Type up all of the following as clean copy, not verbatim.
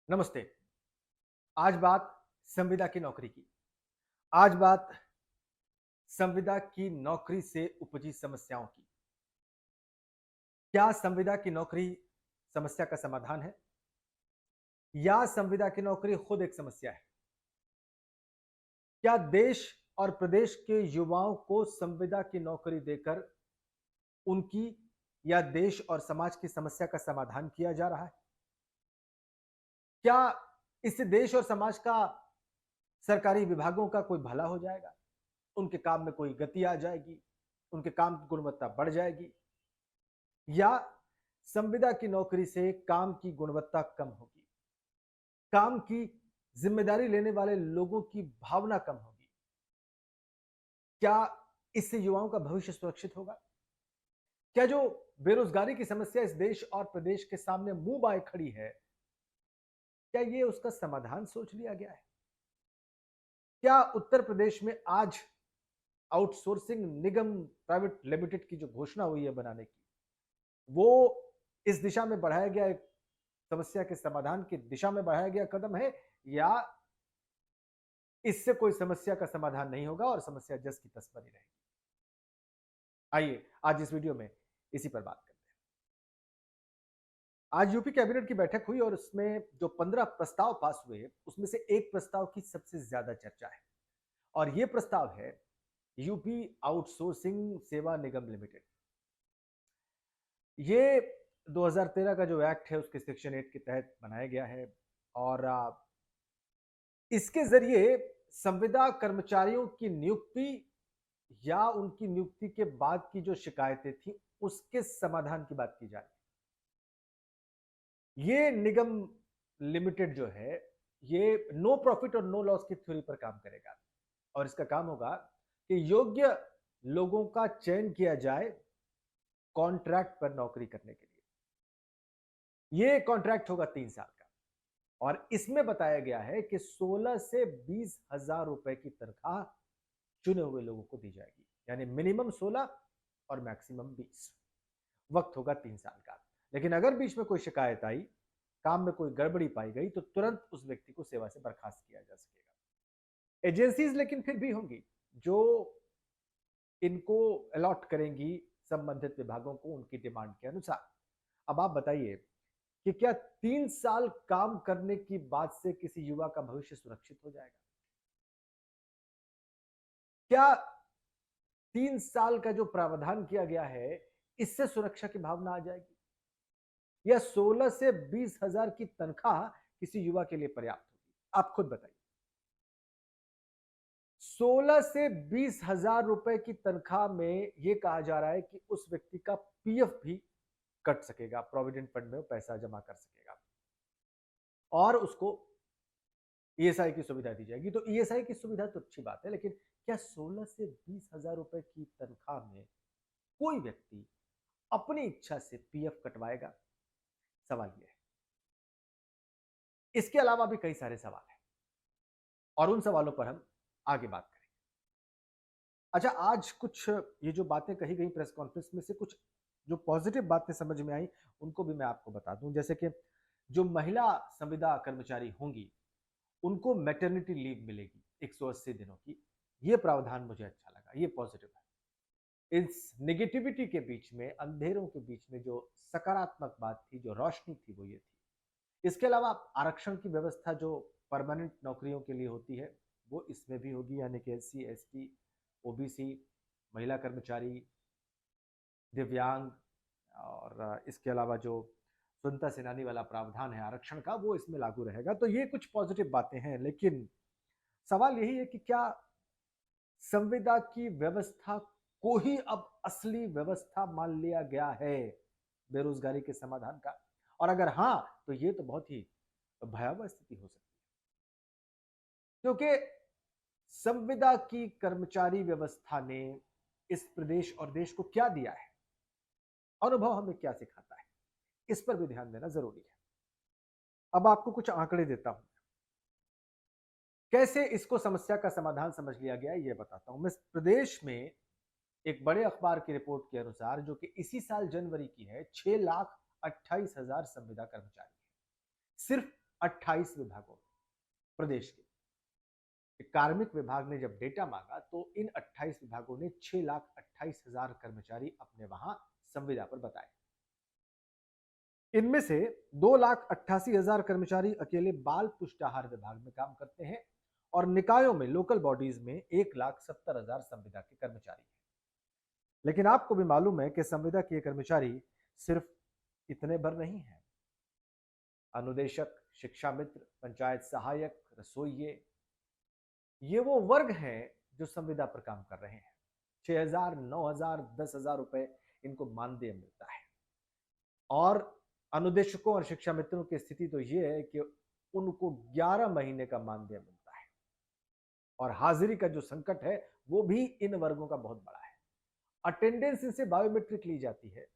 नमस्ते। आज बात संविदा की नौकरी की। आज बात संविदा की नौकरी से उपजी समस्याओं की। क्या संविदा की नौकरी समस्या का समाधान है या संविदा की नौकरी खुद एक समस्या है? क्या देश और प्रदेश के युवाओं को संविदा की नौकरी देकर उनकी या देश और समाज की समस्या का समाधान किया जा रहा है? क्या इससे देश और समाज का सरकारी विभागों का कोई भला हो जाएगा? उनके काम में कोई गति आ जाएगी? उनके काम की गुणवत्ता बढ़ जाएगी? या संविदा की नौकरी से काम की गुणवत्ता कम होगी, काम की जिम्मेदारी लेने वाले लोगों की भावना कम होगी? क्या इससे युवाओं का भविष्य सुरक्षित होगा? क्या जो बेरोजगारी की समस्या इस देश और प्रदेश के सामने मुंह बाए खड़ी है, क्या ये उसका समाधान सोच लिया गया है? क्या उत्तर प्रदेश में आज आउटसोर्सिंग निगम प्राइवेट लिमिटेड की जो घोषणा हुई है बनाने की, वो इस दिशा में बढ़ाया गया एक समस्या के समाधान की दिशा में बढ़ाया गया कदम है, या इससे कोई समस्या का समाधान नहीं होगा और समस्या जस की तस बनी रहेगी? आइए आज इस वीडियो में इसी पर बात करते हैं। आज यूपी कैबिनेट की बैठक हुई और उसमें जो 15 प्रस्ताव पास हुए, उसमें से एक प्रस्ताव की सबसे ज्यादा चर्चा है और यह प्रस्ताव है यूपी आउटसोर्सिंग सेवा निगम लिमिटेड। ये 2013 का जो एक्ट है उसके सेक्शन 8 के तहत बनाया गया है और इसके जरिए संविदा कर्मचारियों की नियुक्ति या उनकी नियुक्ति के बाद की जो शिकायतें थी उसके समाधान की बात की जा रही है। ये निगम लिमिटेड जो है, ये नो प्रॉफिट और नो लॉस की थ्योरी पर काम करेगा और इसका काम होगा कि योग्य लोगों का चयन किया जाए कॉन्ट्रैक्ट पर नौकरी करने के लिए। ये कॉन्ट्रैक्ट होगा 3 साल का और इसमें बताया गया है कि 16 से 20 हजार रुपए की तनख्वाह चुने हुए लोगों को दी जाएगी, यानी मिनिमम 16 और मैक्सिमम 20। वक्त होगा 3 साल का, लेकिन अगर बीच में कोई शिकायत आई, काम में कोई गड़बड़ी पाई गई, तो तुरंत उस व्यक्ति को सेवा से बर्खास्त किया जा सकेगा। एजेंसीज लेकिन फिर भी होंगी जो इनको अलॉट करेंगी संबंधित विभागों को उनकी डिमांड के अनुसार। अब आप बताइए कि क्या 3 साल काम करने की बात से किसी युवा का भविष्य सुरक्षित हो जाएगा? क्या 3 साल का जो प्रावधान किया गया है, इससे सुरक्षा की भावना आ जाएगी, या 16 से 20 हजार की तनख्वाह किसी युवा के लिए पर्याप्त होगी? आप खुद बताइए। 16 से 20 हजार रुपए की तनख्वाह में यह कहा जा रहा है कि उस व्यक्ति का पीएफ भी कट सकेगा, प्रोविडेंट फंड में वो पैसा जमा कर सकेगा और उसको ईएसआई की सुविधा दी जाएगी। तो ईएसआई की सुविधा तो अच्छी बात है, लेकिन क्या 16 से 20 हजार रुपए की तनख्वाह में कोई व्यक्ति अपनी इच्छा से पीएफ कटवाएगा? सवाल यह है। इसके अलावा भी कई सारे सवाल हैं और उन सवालों पर हम आगे बात करेंगे। अच्छा, आज कुछ ये जो बातें कही गई प्रेस कॉन्फ्रेंस में से कुछ जो पॉजिटिव बातें समझ में आई, उनको भी मैं आपको बता दूं। जैसे कि जो महिला संविदा कर्मचारी होंगी, उनको मैटरनिटी लीव मिलेगी 180 दिनों की। ये प्रावधान मुझे अच्छा लगा, ये पॉजिटिव है। इस नेगेटिविटी के बीच में, अंधेरों के बीच में जो सकारात्मक बात थी, जो रोशनी थी, वो ये थी। इसके अलावा आरक्षण की व्यवस्था जो परमानेंट नौकरियों के लिए होती है, वो इसमें भी होगी, यानी कि एससी, एसटी, ओबीसी, महिला कर्मचारी, दिव्यांग और इसके अलावा जो स्वतंत्रता सेनानी वाला प्रावधान है आरक्षण का, वो इसमें लागू रहेगा। तो ये कुछ पॉजिटिव बातें हैं, लेकिन सवाल यही है कि क्या संविदा की व्यवस्था को ही अब असली व्यवस्था मान लिया गया है बेरोजगारी के समाधान का? और अगर हां, तो ये तो बहुत ही भयावह स्थिति हो सकती है, क्योंकि संविदा की कर्मचारी व्यवस्था ने इस प्रदेश और देश को क्या दिया है, अनुभव हमें क्या सिखाता है, इस पर भी ध्यान देना जरूरी है। अब आपको कुछ आंकड़े देता हूं, कैसे इसको समस्या का समाधान समझ लिया गया है, यह बताता हूं। मैं प्रदेश में एक बड़े अखबार की रिपोर्ट के अनुसार, जो कि इसी साल जनवरी की है, 6,28,000 संविदा कर्मचारी हैं। सिर्फ 28 विभागों में प्रदेश के कार्मिक विभाग ने जब डेटा मांगा तो इन 28 विभागों ने 6,28,000 कर्मचारी अपने वहां संविदा पर बताए। इनमें से 2,88,000 कर्मचारी अकेले बाल पुष्टाहार विभाग में काम करते हैं और निकायों में लोकल बॉडीज में 1,70,000 संविदा के कर्मचारी हैं। लेकिन आपको भी मालूम है कि संविदा के कर्मचारी सिर्फ इतने भर नहीं है। अनुदेशक, शिक्षा मित्र, पंचायत सहायक, रसोइये, ये वो वर्ग हैं जो संविदा पर काम कर रहे हैं। 6,000, 9,000, 10,000 रुपए इनको मानदेय मिलता है। और अनुदेशकों और शिक्षा मित्रों की स्थिति तो ये है कि उनको 11 महीने का मानदेय मिलता है। और हाजिरी का जो संकट है वो भी इन वर्गों का बहुत बड़ा है। अटेंडेंस इनसे बायोमेट्रिक ली जाती है,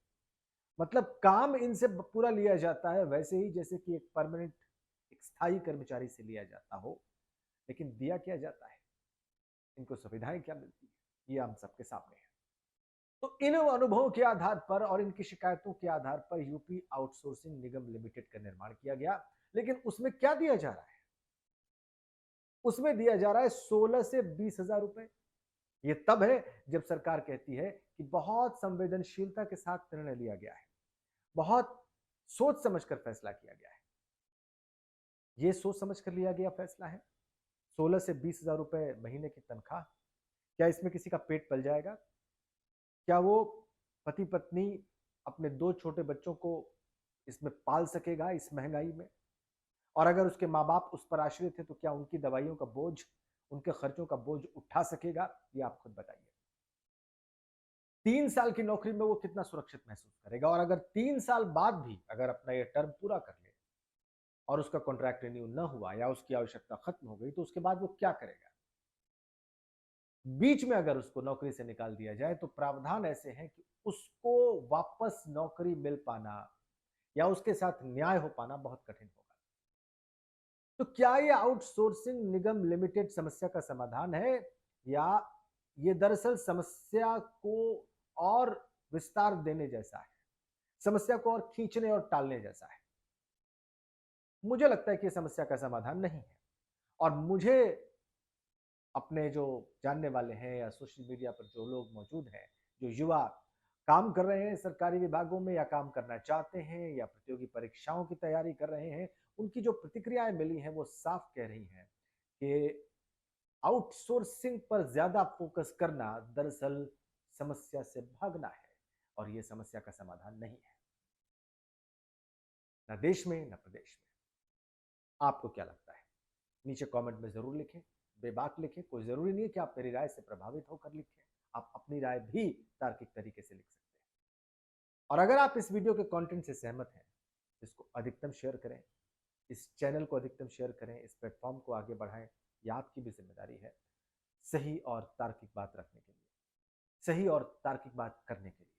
मतलब काम इनसे पूरा लिया जाता है वैसे ही जैसे कि एक परमानेंट, एक स्थायी कर्मचारी से लिया जाता हो। लेकिन दिया क्या जाता है, इनको सुविधाएं क्या मिलती है, ये हम सबके सामने है। तो इन अनुभवों के आधार पर और इनकी शिकायतों के आधार पर यूपी आउटसोर्सिंग निगम लिमिटेड का निर्माण किया गया। लेकिन उसमें क्या दिया जा रहा है, उसमें दिया जा रहा है 16 से 20,000 रुपए। ये तब है जब सरकार कहती है कि बहुत संवेदनशीलता के साथ निर्णय लिया गया है, बहुत सोच समझकर फैसला किया गया है। ये सोच समझकर लिया गया फैसला है। 16 से 20,000 रुपए महीने की तनख्वाह, क्या इसमें किसी का पेट पल जाएगा? क्या वो पति पत्नी अपने 2 छोटे बच्चों को इसमें पाल सकेगा इस महंगाई में? और अगर उसके माँ बाप उस पर आश्रित है तो क्या उनकी दवाइयों का बोझ, उनके खर्चों का बोझ उठा सकेगा? ये आप खुद बताइए। 3 साल की नौकरी में वो कितना सुरक्षित महसूस करेगा? और अगर 3 साल बाद भी अगर अपना ये टर्म पूरा कर ले और उसका कॉन्ट्रैक्ट रिन्यू न हुआ या उसकी आवश्यकता खत्म हो गई तो उसके बाद वो क्या करेगा? बीच में अगर उसको नौकरी से निकाल दिया जाए तो प्रावधान ऐसे हैं कि उसको वापस नौकरी मिल पाना या उसके साथ न्याय हो पाना बहुत कठिन होगा। तो क्या ये आउटसोर्सिंग निगम लिमिटेड समस्या का समाधान है या ये दरअसल समस्या को और विस्तार देने जैसा है, समस्या को और खींचने और टालने जैसा है? मुझे लगता है कि समस्या का समाधान नहीं है। और मुझे अपने जो जानने वाले हैं या सोशल मीडिया पर जो लोग मौजूद हैं, जो युवा काम कर रहे हैं सरकारी विभागों में या काम करना चाहते हैं या प्रतियोगी परीक्षाओं की तैयारी कर रहे हैं, उनकी जो प्रतिक्रियाएं मिली हैं वो साफ कह रही हैं कि आउटसोर्सिंग पर ज्यादा फोकस करना दरअसल समस्या से भागना है और ये समस्या का समाधान नहीं है, न देश में न प्रदेश में। आपको क्या लगता है? नीचे कमेंट में जरूर लिखें, बेबाक लिखें। कोई जरूरी नहीं है कि आप मेरी राय से प्रभावित होकर लिखें, आप अपनी राय भी तार्किक तरीके से लिख सकते हैं। और अगर आप इस वीडियो के कंटेंट से सहमत हैं, इसको अधिकतम शेयर करें, इस चैनल को अधिकतम शेयर करें, इस प्लेटफॉर्म को आगे बढ़ाएं। यह आपकी भी जिम्मेदारी है, सही और तार्किक बात रखने के लिए, सही और तार्किक बात करने के लिए।